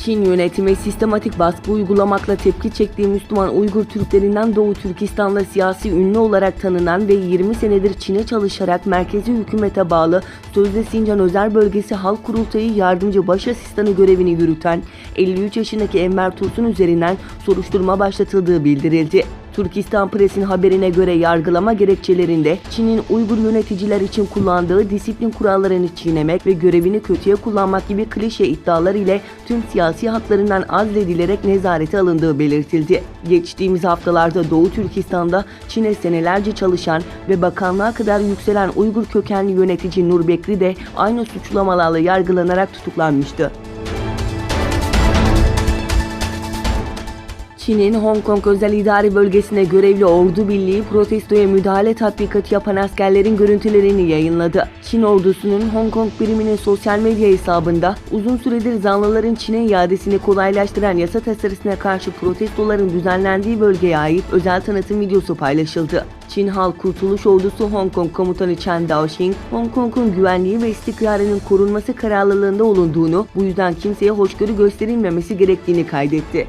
Çin yönetimi sistematik baskı uygulamakla tepki çektiği Müslüman Uygur Türklerinden Doğu Türkistan'da siyasi ünlü olarak tanınan ve 20 senedir Çin'e çalışarak merkezi hükümete bağlı sözde Sincan Özel Bölgesi Halk Kurultayı Yardımcı Baş Asistanı görevini yürüten 53 yaşındaki Enver Tursun üzerinden soruşturma başlatıldığı bildirildi. Türkistan Press'in haberine göre yargılama gerekçelerinde Çin'in Uygur yöneticiler için kullandığı disiplin kurallarını çiğnemek ve görevini kötüye kullanmak gibi klişe iddialar ile tüm siyasi haklarından azledilerek nezarete alındığı belirtildi. Geçtiğimiz haftalarda Doğu Türkistan'da Çin'e senelerce çalışan ve bakanlığa kadar yükselen Uygur kökenli yönetici Nur Bekri de aynı suçlamalarla yargılanarak tutuklanmıştı. Çin'in Hong Kong Özel İdari Bölgesi'ne görevli ordu birliği protestoya müdahale tatbikatı yapan askerlerin görüntülerini yayınladı. Çin ordusunun Hong Kong biriminin sosyal medya hesabında uzun süredir zanlıların Çin'e iadesini kolaylaştıran yasa tasarısına karşı protestoların düzenlendiği bölgeye ait özel tanıtım videosu paylaşıldı. Çin Halk Kurtuluş Ordusu Hong Kong Komutanı Chen Daoxing, Hong Kong'un güvenliği ve istikrarının korunması kararlılığında olunduğunu, bu yüzden kimseye hoşgörü gösterilmemesi gerektiğini kaydetti.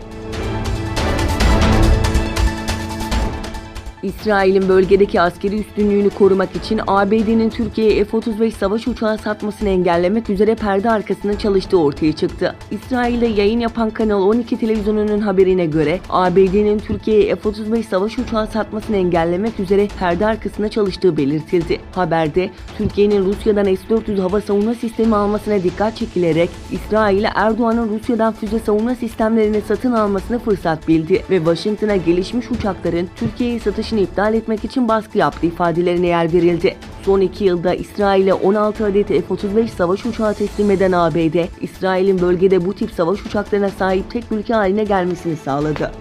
İsrail'in bölgedeki askeri üstünlüğünü korumak için ABD'nin Türkiye'ye F-35 savaş uçağı satmasını engellemek üzere perde arkasında çalıştığı ortaya çıktı. İsrail'de yayın yapan Kanal 12 televizyonunun haberine göre ABD'nin Türkiye'ye F-35 savaş uçağı satmasını engellemek üzere perde arkasında çalıştığı belirtildi. Haberde Türkiye'nin Rusya'dan S-400 hava savunma sistemi almasına dikkat çekilerek İsrail'e Erdoğan'ın Rusya'dan füze savunma sistemlerini satın almasını fırsat bildi ve Washington'a gelişmiş uçakların Türkiye'ye satışını iptal etmek için baskı yaptığı ifadelerine yer verildi. Son 2 yılda İsrail'e 16 adet F-35 savaş uçağı teslim eden ABD, İsrail'in bölgede bu tip savaş uçaklarına sahip tek ülke haline gelmesini sağladı.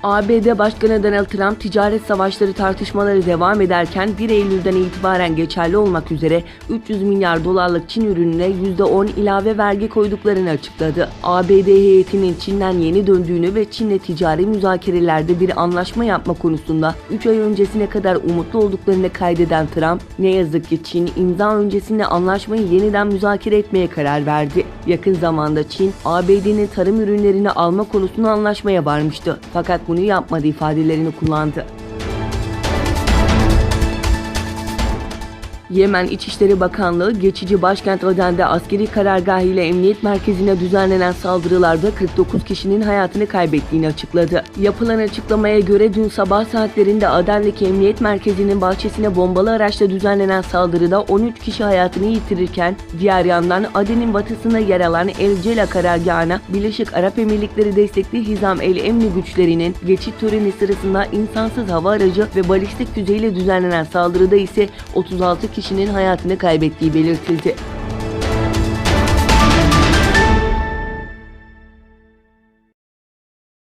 ABD Başkanı Donald Trump ticaret savaşları tartışmaları devam ederken 1 Eylül'den itibaren geçerli olmak üzere 300 milyar dolarlık Çin ürününe %10 ilave vergi koyduklarını açıkladı. ABD heyetinin Çin'den yeni döndüğünü ve Çin'le ticari müzakerelerde bir anlaşma yapma konusunda 3 ay öncesine kadar umutlu olduklarını kaydeden Trump, ne yazık ki Çin imza öncesinde anlaşmayı yeniden müzakere etmeye karar verdi. Yakın zamanda Çin, ABD'nin tarım ürünlerini alma konusunda anlaşmaya varmıştı. Fakat bunu yapmadı ifadelerini kullandı. Yemen İçişleri Bakanlığı, geçici başkent Aden'de askeri karargah ile emniyet merkezine düzenlenen saldırılarda 49 kişinin hayatını kaybettiğini açıkladı. Yapılan açıklamaya göre dün sabah saatlerinde Aden'deki emniyet merkezinin bahçesine bombalı araçla düzenlenen saldırıda 13 kişi hayatını yitirirken, diğer yandan Aden'in batısında yer alan El Cela karargahına Birleşik Arap Emirlikleri destekli Hizam el Emni güçlerinin geçit töreni sırasında insansız hava aracı ve balistik füzeyle düzenlenen saldırıda ise 36 kişinin hayatını kaybettiği belirtildi.